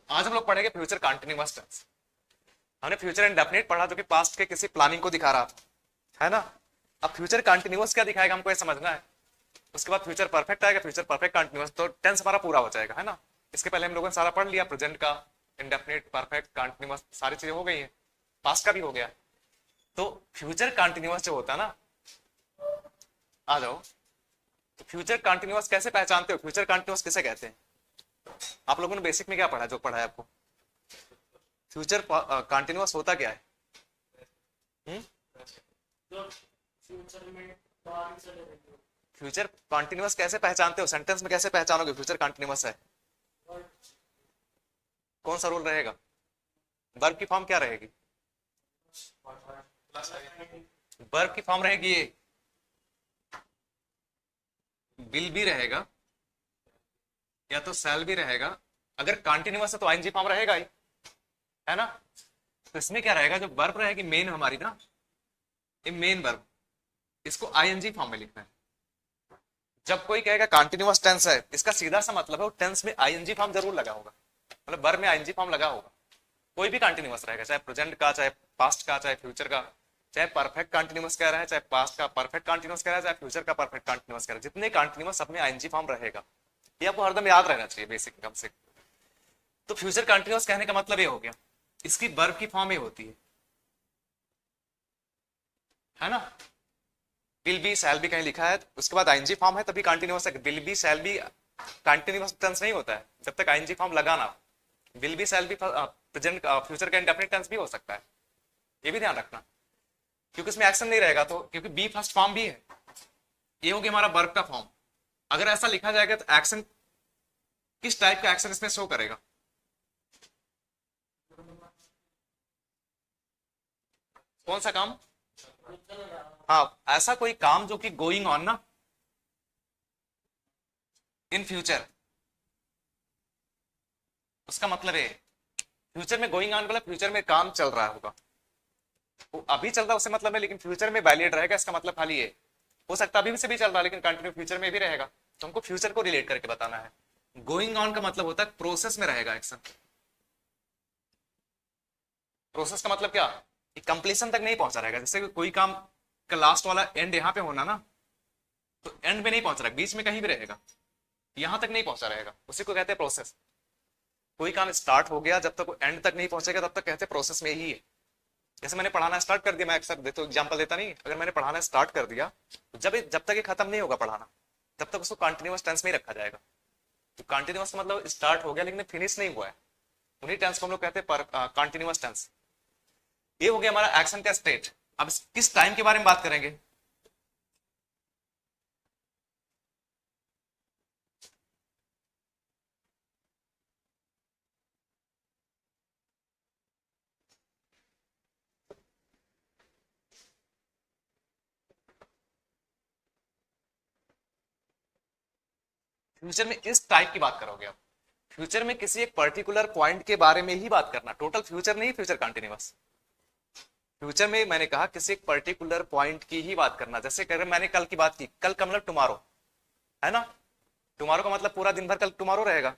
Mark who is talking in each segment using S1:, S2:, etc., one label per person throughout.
S1: आज हम लोग पढ़ेंगे फ्यूचर कंटिन्यूअस टेंस। हमने फ्यूचर इंडेफिनिट पढ़ा जो कि पास्ट के किसी प्लानिंग को दिखा रहा था, है ना। अब फ्यूचर कंटिन्यूअस क्या दिखाएगा हमको ये समझना है। उसके बाद फ्यूचर परफेक्ट आएगा, फ्यूचर परफेक्ट कंटिन्यूअस, तो टेंस हमारा पूरा हो जाएगा, है ना। इसके पहले हम लोगों ने सारा पढ़ लिया, प्रेजेंट का, इंडेफिनिट, परफेक्ट, कंटिन्यूअस, सारी चीजें हो गई है, पास्ट का भी हो गया। तो फ्यूचर कंटिन्यूअस जो होता है ना, आ जाओ, तो फ्यूचर कंटिन्यूअस कैसे पहचानते हो, फ्यूचर कंटिन्यूअस किसे कहते हैं। आप लोगों ने बेसिक में क्या पढ़ा, जो पढ़ा है आपको, फ्यूचर कंटिन्यूअस होता क्या है। हुँ? फ्यूचर कंटिन्यूअस कैसे पहचानते हो, सेंटेंस में कैसे पहचानोगे फ्यूचर कंटिन्यूअस है। कौन सा रूल रहेगा, वर्ब की फॉर्म क्या रहेगी, वर्ब की फॉर्म रहेगी ये, विल भी रहेगा या तो शैल भी रहेगा। अगर कंटिन्यूअस है तो आईएनजी फॉर्म रहेगा ही, है ना। तो इसमें क्या रहेगा, जो वर्ब रहेगी मेन हमारी ना, ये मेन वर्ब, इसको आईएनजी फॉर्म में लिखना है। जब कोई कहेगा कंटिन्यूअस टेंस है, इसका सीधा सा मतलब है टेंस में आईएनजी फॉर्म जरूर लगा होगा, मतलब वर्ब में आईएनजी फॉर्म लगा होगा। कोई भी कंटिन्यूअस रहेगा, चाहे प्रेजेंट का, चाहे पास्ट का, चाहे फ्यूचर का, चाहे परफेक्ट कंटिन्यूअस कह रहा है, चाहे पास्ट का परफेक्ट कंटिन्यूअस कह रहा है, चाहे फ्यूचर का परफेक्ट कंटिन्यूअस कह रहा है, जितने कंटिन्यूअस सब में आईएनजी फॉर्म रहेगा। ये आपको हरदम याद रहना चाहिए बेसिक कम से। तो फ्यूचर कंटिन्यूअस कहने का मतलब ये हो गया, इसकी वर्ब की फॉर्म ये होती है ना। विल बी शैल बी कहीं लिखा है, उसके बाद आईएनजी फॉर्म है तभी कंटिन्यूअस है। Will be shall be continuous tense नहीं होता है जब तक आईएनजी फॉर्म लगा ना। Will be shall be present future का इंडेफिनिट टेंस भी हो सकता है, ये भी ध्यान रखना, क्योंकि इसमें एक्शन नहीं रहेगा। तो क्योंकि बी फर्स्ट फॉर्म भी है, ये होगी हमारा वर्ब का फॉर्म। अगर ऐसा लिखा जाएगा तो एक्शन, किस टाइप का एक्शन इसमें शो करेगा, कौन सा काम। हाँ, ऐसा कोई काम जो कि गोइंग ऑन ना इन फ्यूचर, उसका मतलब है फ्यूचर में गोइंग ऑन मतलब फ्यूचर में काम चल रहा होगा, वो अभी चल रहा है उससे मतलब है, लेकिन फ्यूचर में वैलिड रहेगा, इसका मतलब खाली ये हो सकता है अभी से भी चल रहा है लेकिन कंटिन्यू फ्यूचर में भी रहेगा। तो हमको फ्यूचर को रिलेट करके बताना है। गोइंग ऑन का मतलब होता है प्रोसेस में रहेगा एक्शन। प्रोसेस का मतलब क्या, कंप्लीशन तक नहीं पहुंचा रहेगा। जैसे कोई काम का लास्ट वाला एंड यहाँ पे होना ना, तो एंड में नहीं पहुंच रहा, बीच में कहीं भी रहेगा, यहां तक नहीं पहुंचा रहेगा, उसी को कहते हैं प्रोसेस। कोई काम स्टार्ट हो गया, जब तक वो एंड तक नहीं पहुंचेगा तब तक कहते हैं प्रोसेस में ही है। जैसे मैंने पढ़ाना स्टार्ट कर दिया, मैं अक्सर देता एग्जाम्पल देता नहीं, अगर मैंने पढ़ाना स्टार्ट कर दिया तो जब तक ये खत्म नहीं होगा पढ़ाना, तब तक उसको कंटिन्यूअस टेंस में ही रखा जाएगा। तो कंटिन्यूअस मतलब स्टार्ट हो गया लेकिन फिनिश नहीं हुआ है, उन्हीं टेंस को हम लोग कहते हैं कंटिन्यूअस टेंस। ये हो गया हमारा एक्शन का स्टेट। अब किस टाइम के बारे में बात करेंगे, फ्यूचर में इस टाइप की बात करोगे आप। फ्यूचर में किसी एक पर्टिकुलर पॉइंट के बारे में ही बात करना, टोटल फ्यूचर नहीं, फ्यूचर कंटिन्यूअस। फ्यूचर में मैंने कहा किसी एक पर्टिकुलर पॉइंट की ही बात करना। जैसे अगर मैंने कल की बात की, कल का मतलब टुमारो, है ना। टुमारो का मतलब पूरा दिन भर कल टुमारो रहेगा।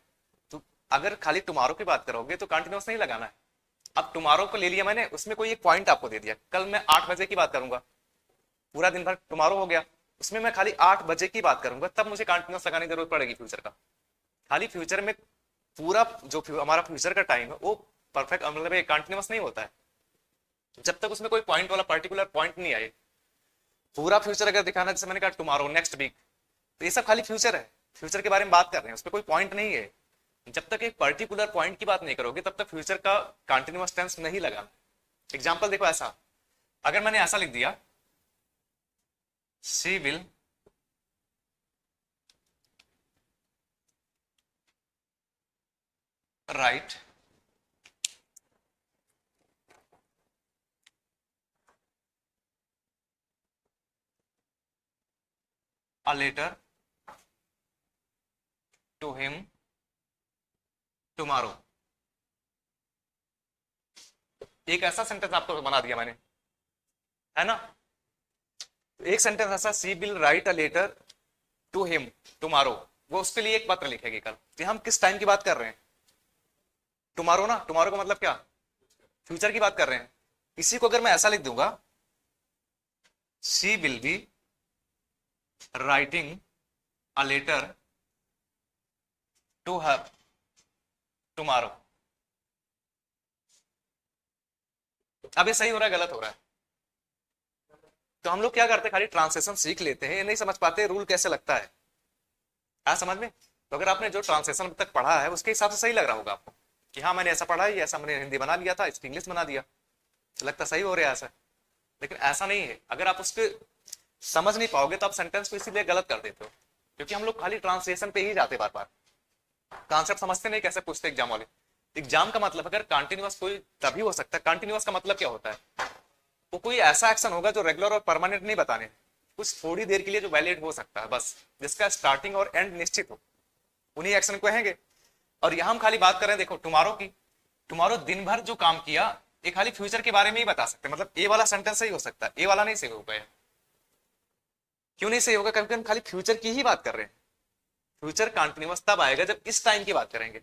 S1: तो अगर खाली टुमारो की बात करोगे तो कंटिन्यूअस नहीं लगाना है। अब टुमारो को ले लिया मैंने, उसमें कोई एक पॉइंट आपको दे दिया, कल मैं 8 बजे की बात करूंगा, पूरा दिन भर टुमारो हो गया, उसमें मैं खाली 8 बजे की बात करूंगा, तब मुझे कंटिन्यूअस लगाने की जरूरत पड़ेगी फ्यूचर का। खाली फ्यूचर में पूरा जो हमारा फ्यूचर का टाइम है वो परफेक्ट मतलब कंटिन्यूअस नहीं होता है जब तक उसमें कोई पॉइंट वाला पर्टिकुलर पॉइंट नहीं आए। पूरा फ्यूचर अगर दिखाना, जैसे मैंने कहा टुमारो, नेक्स्ट वीक, तो ये सब खाली फ्यूचर है, फ्यूचर के बारे में बात कर रहे हैं, उसमें कोई पॉइंट नहीं है। जब तक एक पर्टिकुलर पॉइंट की बात नहीं करोगे तब तक फ्यूचर का कंटिन्यूअस टेंस नहीं लगा। एग्जांपल देखो, ऐसा अगर मैंने ऐसा लिख दिया, she will right a letter to him tomorrow। एक ऐसा सेंटेंस आपको बना दिया मैंने, है ना। एक सेंटेंस ऐसा, she will write a letter to him tomorrow, वो उसके लिए एक पत्र लिखेगी कल। तो हम किस टाइम की बात कर रहे हैं, टुमारो ना, टुमारो का मतलब क्या, फ्यूचर की बात कर रहे हैं। इसी को अगर मैं ऐसा लिख दूंगा, she will be writing a letter to her tomorrow, अब ये सही हो रहा है गलत हो रहा है? तो हम लोग क्या करते हैं, खाली ट्रांसलेशन सीख लेते हैं, नहीं समझ पाते रूल कैसे लगता है। आ समझ में? तो अगर आपने जो ट्रांसलेशन अब तक पढ़ा है उसके हिसाब से सही लग रहा होगा आपको कि हाँ मैंने ऐसा पढ़ा है, ऐसा मैंने हिंदी बना लिया था, इसकी इंग्लिश बना दिया, तो लगता सही हो रहा है ऐसा। लेकिन ऐसा नहीं है, अगर आप उसके समझ नहीं पाओगे तो आप सेंटेंस को इसीलिए गलत कर देते हो, क्योंकि हम लोग खाली ट्रांसलेशन पे ही जाते बार बार, कॉन्सेप्ट समझते नहीं कैसे पूछते एग्जाम वाले। एग्जाम का मतलब अगर कंटिन्यूअस कोई तभी हो सकता है, कंटिन्यूअस का मतलब क्या होता है, वो कोई ऐसा एक्शन होगा जो रेगुलर और परमानेंट नहीं बताने, कुछ थोड़ी देर के लिए जो वैलिड हो सकता है बस, जिसका स्टार्टिंग और एंड निश्चित हो, उन्हीं एक्शन को कहेंगे। और यहां हम खाली बात कर रहे हैं देखो टुमारो की, टुमारो दिन भर जो काम किया, ये खाली फ्यूचर के बारे में ही बता सकते हैं, मतलब ए वाला सेंटेंस सही हो सकता है, ए वाला नहीं सही होगा। क्यों नहीं सही होगा? क्योंकि हम खाली फ्यूचर की ही बात कर रहे हैं। फ्यूचर कंटिन्यूअस तब आएगा जब इस टाइम की बात करेंगे,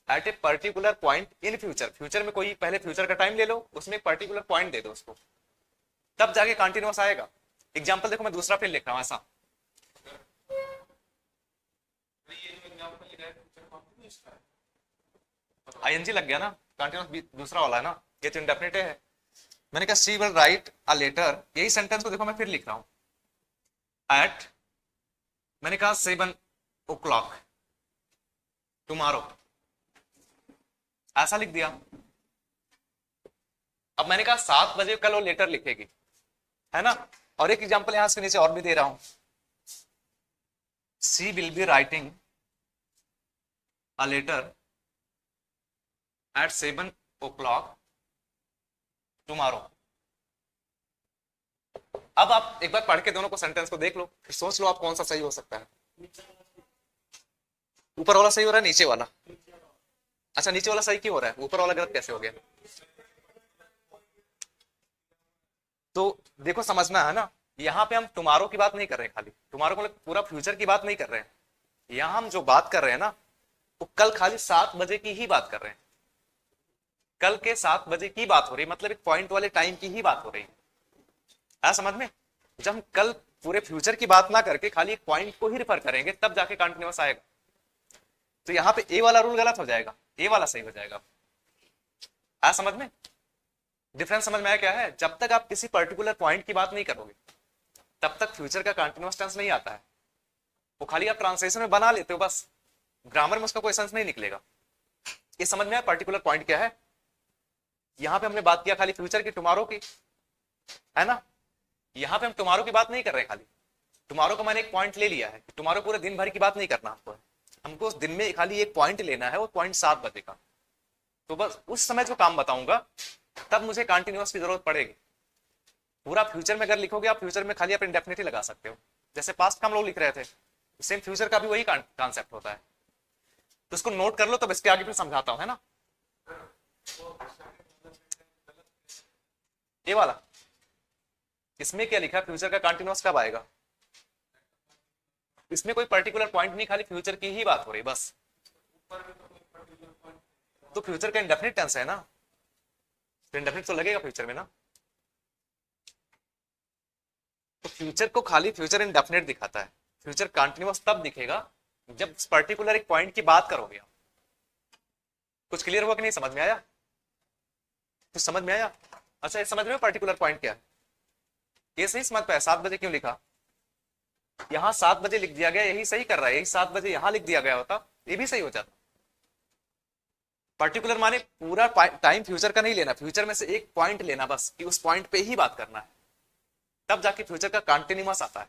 S1: at a particular point in future. Future में कोई पहले फ्यूचर का टाइम ले लो, उसमें एक पर्टिकुलर पॉइंट दे दो उसको, तब जाके कंटिन्यूअस आएगा। एग्जाम्पल देखो, मैं दूसरा फिर लिख रहा हूं ऐसा, आईएनजी लग गया ना, कंटिन्यूअस दूसरा वाला है ना, ये तो इंडेफिनिट है। मैंने कहा she will write a letter, यही सेंटेंस को देखो मैं फिर लिख रहा हूं, एट, मैंने कहा 7 o'clock टुमारो, ऐसा लिख दिया। अब मैंने कहा 7 बजे कल वो लेटर लिखेगी, है ना। और एक एग्जांपल यहां से नीचे और भी दे रहा हूं, she will be writing a letter at 7 o'clock tomorrow. अब आप एक बार पढ़ के दोनों को सेंटेंस को देख लो, फिर सोच लो आप कौन सा सही हो सकता है। ऊपर वाला सही हो रहा है, नीचे वाला? अच्छा, नीचे वाला सही क्यों हो रहा है, ऊपर वाला गलत कैसे हो गया? तो देखो समझना है ना, यहाँ पे हम टुमारो की बात नहीं कर रहे हैं, खाली टुमारो को पूरा फ्यूचर की बात नहीं कर रहे हैं। यहाँ हम जो बात कर रहे हैं ना, वो कल खाली 7 बजे की ही बात कर रहे हैं, कल के 7 बजे की बात हो रही है, मतलब एक पॉइंट वाले टाइम की ही बात हो रही है। समझ में? जब हम कल पूरे फ्यूचर की बात ना करके खाली एक पॉइंट को ही रिफर करेंगे, तब जाके कंटिन्यूअस आएगा। तो यहाँ पे ए वाला रूल गलत हो जाएगा, ए वाला सही हो जाएगा। समझ में? डिफरेंस समझ में आया क्या है? जब तक आप किसी पर्टिकुलर पॉइंट की बात नहीं करोगे, तब तक फ्यूचर का कंटिन्यूअस टेंस नहीं आता है, वो खाली आप ट्रांसलेशन में बना लेते हो बस, ग्रामर में उसका कोई सेंस नहीं निकलेगा। ये समझ में आया पर्टिकुलर पॉइंट क्या है? यहाँ पे हमने बात किया खाली फ्यूचर की, टुमारो की, है ना। यहाँ पे हम टुमारो की बात नहीं कर रहे, खाली टुमारो को मैंने एक पॉइंट ले लिया है, टुमारो पूरे दिन भर की बात नहीं करना हमको, हमको उस दिन में खाली एक पॉइंट लेना है, वो पॉइंट 7 बजे का। तो बस उस समय जो काम बताऊंगा तब मुझे कंटिन्यूअस की जरूरत पड़ेगी। पूरा फ्यूचर में अगर लिखोगे आप, फ्यूचर में खाली आप इंडेफिनिटली लगा सकते हो, जैसे पास्ट का हम लोग लिख रहे थे, सेम फ्यूचर का भी वही कॉन्सेप्ट होता है। तो इसको नोट कर लो, तब इसके आगे फिर समझाता हूं, है ना। ये वाला, इसमें क्या लिखा, फ्यूचर का कंटिन्यूअस कब आएगा? इसमें कोई पर्टिकुलर पॉइंट नहीं, खाली फ्यूचर की ही बात हो रही बस। तो फ्यूचर का इंडेफिनिट टेंस है ना, तो इंडेफिनिट तो लगेगा फ्यूचर में ना। तो फ्यूचर को खाली फ्यूचर इंडेफिनिट दिखाता है, फ्यूचर कंटिन्यूअस तब दिखेगा जब पर्टिकुलर एक पॉइंट की बात करोगे आप। कुछ क्लियर हुआ कि नहीं, समझ में आया? कुछ समझ में आया? अच्छा, ये समझ में पर्टिकुलर पॉइंट क्या है? ये सही समझ पाया? 7 बजे क्यों लिखा? यहां 7 बजे लिख दिया गया, यही सही कर रहा है, यही 7 बजे यहां लिख दिया गया होता, ये भी सही हो जाता। पर्टिकुलर माने पूरा टाइम फ्यूचर का नहीं लेना, फ्यूचर में से एक पॉइंट लेना बस, कि उस पॉइंट पे ही बात करना है, तब जाके फ्यूचर का कंटिन्यूअस आता है।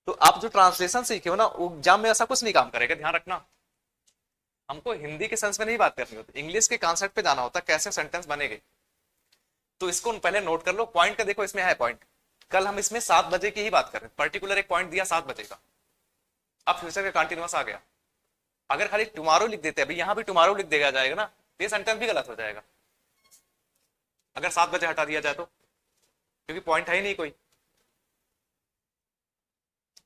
S1: तो आप जो ट्रांसलेशन सीखे हो ना, एग्जाम में ऐसा कुछ नहीं काम करेगा, ध्यान रखना। हमको हिंदी के सेंस में नहीं बात करनी होती, इंग्लिश के कॉन्सेप्ट पे जाना होता, कैसे सेंटेंस बनेंगे। तो इसको पहले नोट कर लो, पॉइंट का देखो, इसमें है पॉइंट, कल हम इसमें 7 बजे की ही बात कर रहे हैं, पर्टिकुलर एक पॉइंट दिया 7 बजे का, अब फ्यूचर का कंटिन्यूअस आ गया। अगर खाली टुमारो लिख देते, अभी यहां भी टुमारो लिख देगा जाएगा ना, तो ये सेंटेंस भी गलत हो जाएगा, अगर 7 बजे हटा दिया जाए तो, क्योंकि पॉइंट है ही नहीं कोई।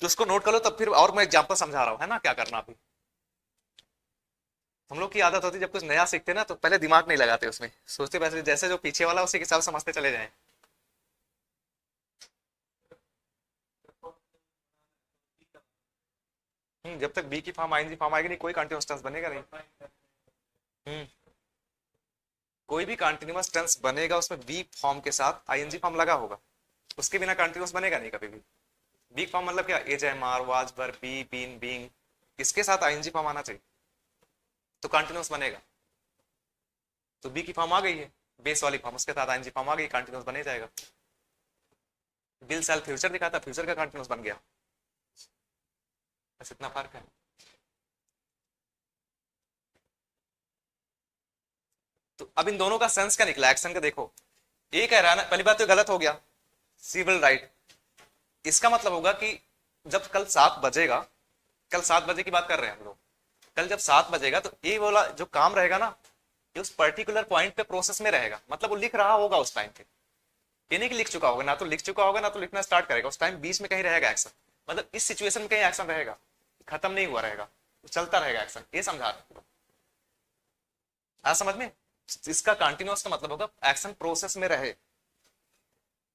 S1: तो इसको नोट कर लो, तब फिर और मैं एग्जांपल समझा रहा हूं, है ना, क्या करना अभी। हम लोग की आदत होती है जब कुछ नया सीखते ना तो पहले दिमाग नहीं लगाते उसमें, सोचते वैसे जैसे जो पीछे वाला उसी के हिसाब से समझते चले जाएं। जब तक बी की फॉर्म आईएनजी फॉर्म आएगी नहीं कोई कंटिन्यूअस टेंस बनेगा नहीं। हम्म कोई भी कंटिन्यूअस टेंस बनेगा उसमें बी फॉर्म के साथ आईएनजी फॉर्म लगा होगा, उसके बिना कंटिन्यूअस बनेगा नहीं कभी भी। बी फॉर्म मतलब क्या, is am are was were be been being, इसके साथ आईएनजी फॉर्म आना चाहिए तो कंटिन्यूअस बनेगा। तो बी की फॉर्म आ गई है बेस वाली फॉर्म, उसके साथ आईएनजी फॉर्म आ गई, कंटिन्यूअस बने जाएगा। विल सेल फ्यूचर दिखाता, फ्यूचर का कंटिन्यूअस बन गया, बस इतना फर्क है। तो अब इन दोनों का सेंस क्या निकला एक्शन का, देखो ये कह रहा है ना, पहली बात तो गलत हो गया, सी विल राइट, इसका मतलब होगा कि जब कल 7 बजेगा, कल 7 बजे की बात कर रहे हैं हम लोग, कल जब 7 बजेगा तो ये वाला जो काम रहेगा ना ये उस पर्टिकुलर पॉइंट पे प्रोसेस में रहेगा, मतलब वो लिख रहा होगा उस टाइम पे, ये नहीं कि लिख चुका होगा, ना तो लिख चुका होगा ना तो लिखना स्टार्ट करेगा, उस टाइम बीच में कहीं रहेगा एक्शन, मतलब इस सिचुएशन में कहीं एक्शन रहेगा, खत्म नहीं हुआ रहेगा, चलता रहेगा एक्शन, ये समझा रहे आज समझ में। इसका कंटिन्यूअस का मतलब होगा एक्शन प्रोसेस में रहे।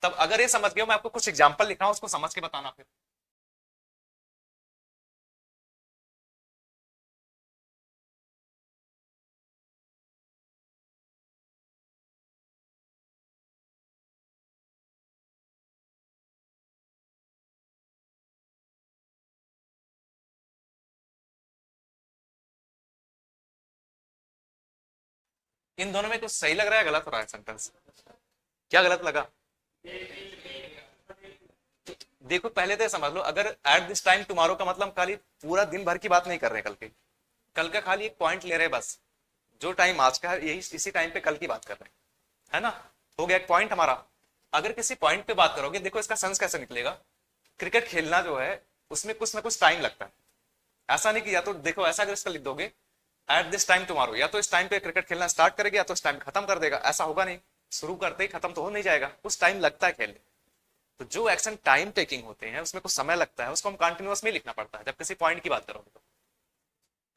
S1: तब अगर ये समझ गया, मैं आपको कुछ एग्जांपल लिख रहा हूं उसको समझ के बताना फिर। इन दोनों में कुछ सही लग रहा है गलत हो रहा है सेंटेंस, क्या गलत लगा? देखो पहले तो समझ लो, अगर एट दिस टाइम टुमारो का मतलब खाली पूरा दिन भर की बात नहीं कर रहे कल के, कल का खाली एक पॉइंट ले रहे बस, जो टाइम आज का है यही इसी टाइम पे कल की बात कर रहे हैं, है ना, हो गया एक पॉइंट हमारा। अगर किसी पॉइंट पे बात करोगे, देखो इसका सेंस कैसे निकलेगा, क्रिकेट खेलना जो है उसमें कुछ ना कुछ टाइम लगता है, ऐसा नहीं कि या तो देखो ऐसा अगर इसका लिख दोगे एट दिस टाइम टुमारो, या तो इस टाइम पे क्रिकेट खेलना स्टार्ट करेगा या तो इस टाइम खत्म कर देगा, ऐसा होगा नहीं, शुरू करते ही खत्म तो हो नहीं जाएगा, कुछ टाइम लगता है खेलने। तो जो एक्शन टाइम टेकिंग होते हैं उसमें कुछ समय लगता है, उसको हम कंटिन्यूअस में लिखना पड़ता है, जब किसी पॉइंट की बात करोगे तो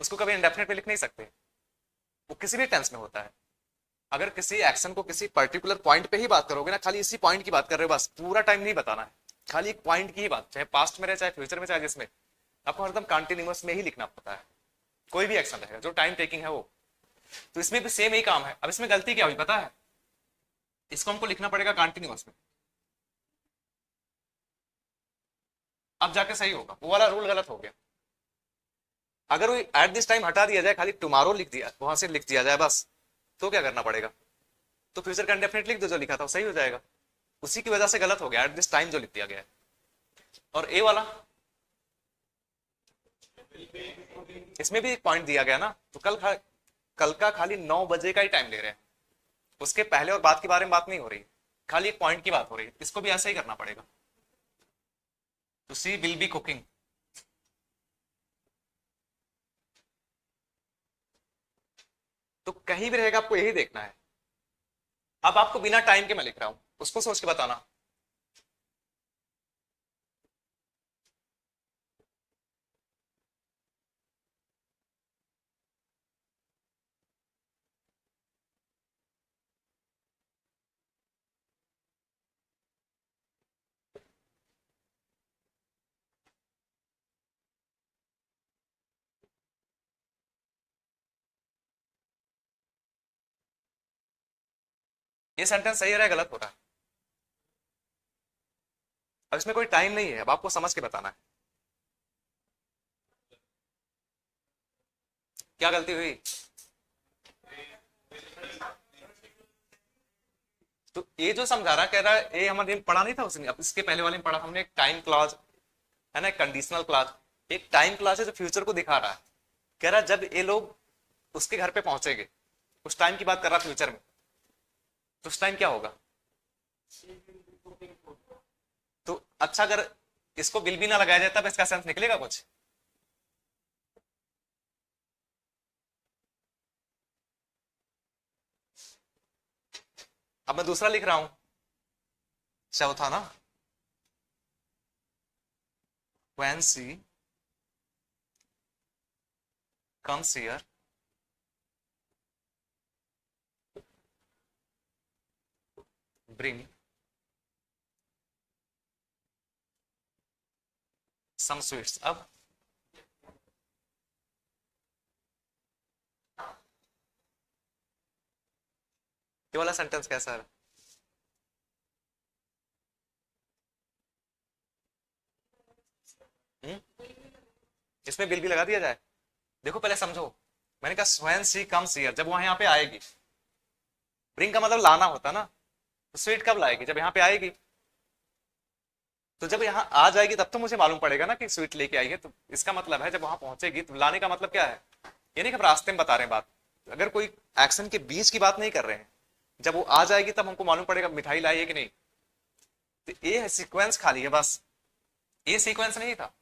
S1: उसको कभी इंडेफिनेट में लिख नहीं सकते, वो किसी भी टेंस में होता है। अगर किसी एक्शन को किसी पर्टिकुलर पॉइंट पे ही बात करोगे ना, खाली इसी पॉइंट की बात कर रहे हो बस, पूरा टाइम नहीं बताना है, खाली एक पॉइंट की ही बात, चाहे पास्ट में रहे चाहे फ्यूचर में चाहे जिसमें, आपको हरदम कंटिन्यूअस में ही लिखना पड़ता है, कोई भी एक्शन रहेगा जो टाइम टेकिंग है वो। तो इसमें भी सेम ही काम है। अब इसमें गलती क्या हुई पता है, इसको हमको लिखना पड़ेगा कंटिन्यूअस में, अब जाके सही होगा, वो वाला रूल गलत हो गया। अगर वो एट दिस टाइम हटा दिया जाए, खाली टुमारो लिख दिया वहां से लिख दिया जाए बस, तो क्या करना पड़ेगा, तो फ्यूचर का इंडेफिनिट लिख दो, जो लिखा था वो सही हो जाएगा, उसी की वजह से गलत हो गया एट दिस टाइम जो लिख दिया गया है। और ए वाला इसमें भी एक पॉइंट दिया गया ना, तो कल का खाली 9 बजे का ही टाइम ले रहे हैं, उसके पहले और बाद के बारे में बात नहीं हो रही, खाली एक पॉइंट की बात हो रही है, इसको भी ऐसा ही करना पड़ेगा। तो सी विल बी कुकिंग, तो कहीं भी रहेगा आपको यही देखना है। अब आपको बिना टाइम के मैं लिख रहा हूं, उसको सोच के बताना। ये सेंटेंस सही हो रहा है गलत हो रहा है, अब इसमें कोई टाइम नहीं है, अब आपको समझ के बताना है क्या गलती हुई। तो ये जो समझा रहा कह रहा है, ये हमारे पढ़ा नहीं था उसने, अब इसके पहले वाले में पढ़ा हमने, एक टाइम क्लॉज है ना, कंडीशनल क्लॉज, एक टाइम क्लॉज है जो फ्यूचर को दिखा रहा है, कह रहा है जब ये लोग उसके घर पे पहुंचेंगे, उस टाइम की बात कर रहा फ्यूचर में, तो उस टाइम क्या होगा। तो अच्छा अगर इसको बिल भी ना लगाया जाता, इसका सेंस निकलेगा कुछ। अब मैं दूसरा लिख रहा हूं, चौथा ना, when she comes here bring some sweets. अब ये वाला सेंटेंस कैसा है? इसमें बिल भी लगा दिया जाए? देखो पहले समझो, मैंने कहा स्वयं सी कम सीयर, जब वहां यहाँ पे आएगी। ब्रिंग का मतलब लाना होता ना, तो स्वीट कब लाएगी? जब यहाँ पे आएगी। तो जब यहाँ आ जाएगी तब तो मुझे मालूम पड़ेगा ना कि स्वीट लेके आई है, तो इसका मतलब है जब वहां पहुंचेगी। तो लाने का मतलब क्या है? ये नहीं कि हम रास्ते में बता रहे हैं बात, अगर कोई एक्शन के बीच की बात नहीं कर रहे हैं, जब वो आ जाएगी तब हमको मालूम पड़ेगा मिठाई लाई है कि नहीं। तो ये है सीक्वेंस खाली है बस, ये सीक्वेंस नहीं था।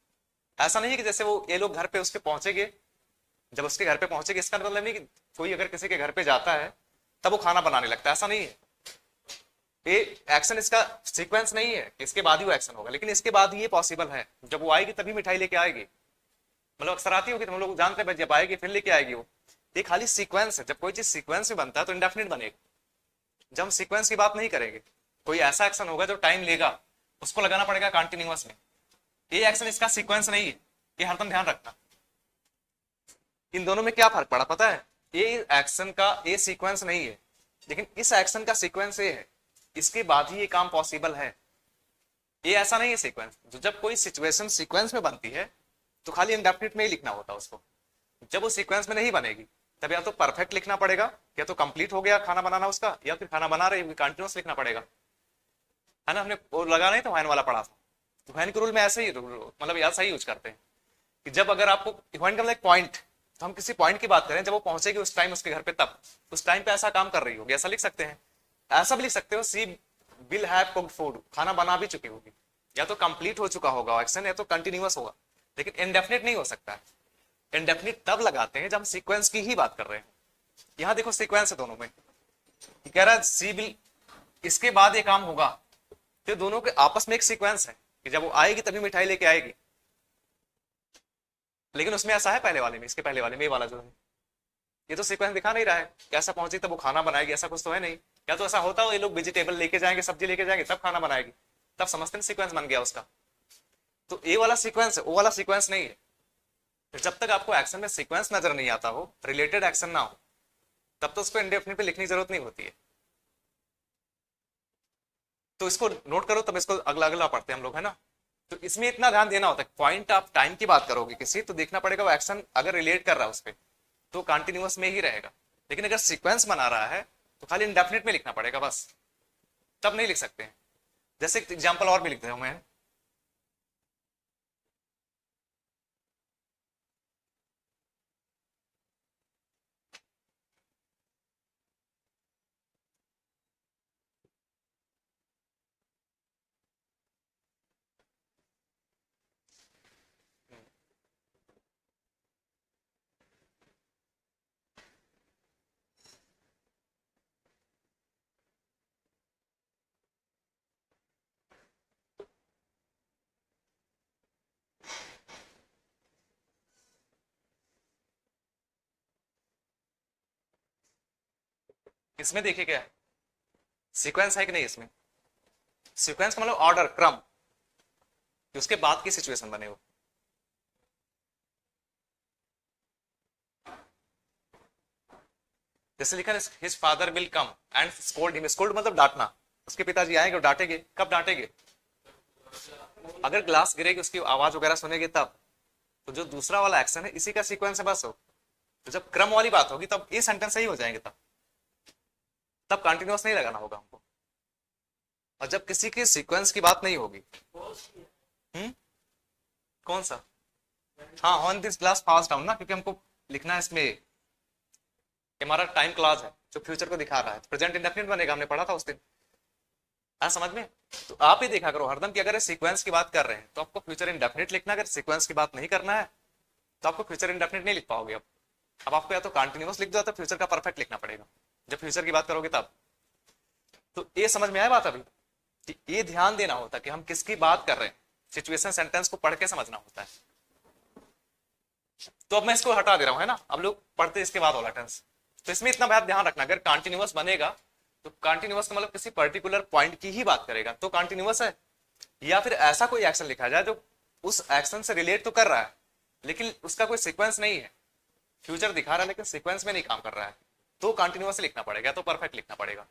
S1: ऐसा नहीं है कि जैसे वो ये लोग घर पे उसके पहुंचेंगे, जब उसके घर पे पहुंचेंगे इसका मतलब नहीं कि कोई अगर किसी के घर पे जाता है तब वो खाना बनाने लगता है, ऐसा नहीं है। ये एक्शन इसका सीक्वेंस नहीं है कि इसके बाद ही वो एक्शन होगा, लेकिन इसके बाद ही ये पॉसिबल है। जब वो आएगी तभी मिठाई लेके आएगी, मतलब अक्सर आती होगी तो हम लोग जानते हैं जब आएगी फिर लेके आएगी वो। ये खाली सीक्वेंस है। जब कोई चीज सीक्वेंस में बनता है तो इंडेफिनिट बनेगा। जब हम सीक्वेंस की बात नहीं करेंगे, कोई ऐसा एक्शन होगा जो टाइम लेगा, उसको लगाना पड़ेगा कंटिन्यूअस में। ये एक्शन इसका सीक्वेंस नहीं है, ये हरदम ध्यान रखना। इन दोनों में क्या फर्क पड़ा पता है? ये एक्शन का ये सीक्वेंस नहीं है, लेकिन इस एक्शन का सीक्वेंस ये है, इसके बाद ही ये काम पॉसिबल है। ये ऐसा नहीं है सीक्वेंस। जो जब कोई सिचुएशन सीक्वेंस में बनती है तो खाली इंडेफिनिट में ही लिखना होता है उसको। जब वो सीक्वेंस में नहीं बनेगी तब या तो परफेक्ट लिखना पड़ेगा, या तो कंप्लीट हो गया खाना बनाना उसका, या फिर खाना बना रही कंटिन्यूस लिखना पड़ेगा, है ना। हमने वो लगा नहीं था व्हाइन वाला पढ़ा था, तो व्हाइन के रूल में ऐसे ही मतलब ऐसा ही यूज करते हैं कि जब अगर आपको व्हाइन का मतलब पॉइंट, तो हम किसी पॉइंट की बात करें, जब वो पहुंचेगी उस टाइम उसके घर पे, तब उस टाइम पे ऐसा काम कर रही होगी, ऐसा लिख सकते हैं। ऐसा भी लिख सकते हो, सी विल हैव कुक्ड फूड, खाना बना भी चुकी होगी, या तो कंप्लीट हो चुका होगा एक्शन, या तो कंटिन्यूअस होगा, लेकिन इंडेफिनिट नहीं हो सकता है। इंडेफिनिट तब लगाते हैं जब हम सीक्वेंस की ही बात कर रहे हैं। यहां देखो सीक्वेंस है दोनों में, कह रहा है सी विल, इसके बाद ये काम होगा, तो दोनों के आपस में एक सीक्वेंस है कि जब वो आएगी तभी मिठाई लेके आएगी। लेकिन उसमें ऐसा है पहले वाले में, इसके पहले वाले में ये वाला जो है, ये तो सीक्वेंस दिखा नहीं रहा है। कैसा पहुंची तब वो खाना बनाएगी, ऐसा कुछ तो है नहीं। या तो ऐसा होता हो ये लोग वेजिटेबल लेके जाएंगे, सब्जी लेके जाएंगे, तब खाना बनाएगी, तब समझते हैं सीक्वेंस बन गया उसका। तो ए वाला सीक्वेंस है, वो वाला सीक्वेंस नहीं है। तो जब तक आपको एक्शन में सीक्वेंस नजर नहीं आता हो, रिलेटेड एक्शन ना हो, तब तो उसको इंडेफिनिट पे लिखने की जरूरत नहीं होती है। तो इसको नोट करो, तब इसको अगला अगला पढ़ते हैं हम लोग, है ना। तो इसमें इतना ध्यान देना होता है, पॉइंट आप टाइम की बात करोगे किसी, तो देखना पड़ेगा वो एक्शन अगर रिलेट कर रहा है उस पर तो कंटिन्यूअस में ही रहेगा। लेकिन अगर सीक्वेंस बना रहा है तो खाली इंडेफिनिट में लिखना पड़ेगा बस, तब नहीं लिख सकते हैं। जैसे एग्जाम्पल और भी लिखते हूं मैं, इसमें देखिए क्या है, सीक्वेंस है कि नहीं इसमें। सीक्वेंस का मतलब ऑर्डर, क्रम, कि उसके बाद की सिचुएशन बने हो। जैसे लिखा है his father will come and scold him, scold मतलब डांटना, उसके पिताजी आएंगे और डांटेंगे। कब डांटेंगे? अगर ग्लास गिरेगी उसकी आवाज वगैरह सुनेगी तब। तो जो दूसरा वाला एक्शन है इसी का सीक्वेंस है बस हो। तो जब क्रम वाली बात होगी तब ये सेंटेंस सही हो जाएंगे, तब कंटिन्यूअस नहीं लगाना होगा हमको। और जब किसी के सीक्वेंस की बात नहीं होगी, कौन सा? हाँ, on this glass pass down ना, क्योंकि हमको लिखना है इसमें, हमारा टाइम क्लॉज है जो फ्यूचर को दिखा रहा है, प्रेजेंट इंडेफिनिट बनेगा, हमने पढ़ा था उस दिन। समझ में? तो आप ही देखा करो हरदम कि अगर सीक्वेंस की बात कर रहे हैं तो आपको फ्यूचर इंडेफिनिट लिखना, अगर सीक्वेंस की बात नहीं करना है तो आपको फ्यूचर इंडेफिनिट नहीं लिख पाओगे। अब आपको या तो कंटिन्यूअस लिख दो, तो फ्यूचर का परफेक्ट लिखना पड़ेगा जब फ्यूचर की बात करोगे तब। तो ये समझ में आया बात अभी, कि ये ध्यान देना होता है कि हम किसकी बात कर रहे हैं, सिचुएशन सेंटेंस को पढ़ के समझना होता है। तो अब मैं इसको हटा दे रहा हूं, है ना। अब लोग पढ़ते इसके बाद वाला टेंस, तो इसमें इतना बात ध्यान रखना, अगर कंटिन्यूअस बनेगा तो कंटिन्यूअस का मतलब किसी पर्टिकुलर पॉइंट की ही बात करेगा तो कंटिन्यूअस है। या फिर ऐसा कोई एक्शन लिखा जाए जो उस एक्शन से रिलेट तो कर रहा है लेकिन उसका कोई सीक्वेंस नहीं है, फ्यूचर दिखा रहा है लेकिन सीक्वेंस में नहीं काम कर रहा है, तो कंटिन्यूअस लिखना पड़ेगा, तो परफेक्ट लिखना पड़ेगा।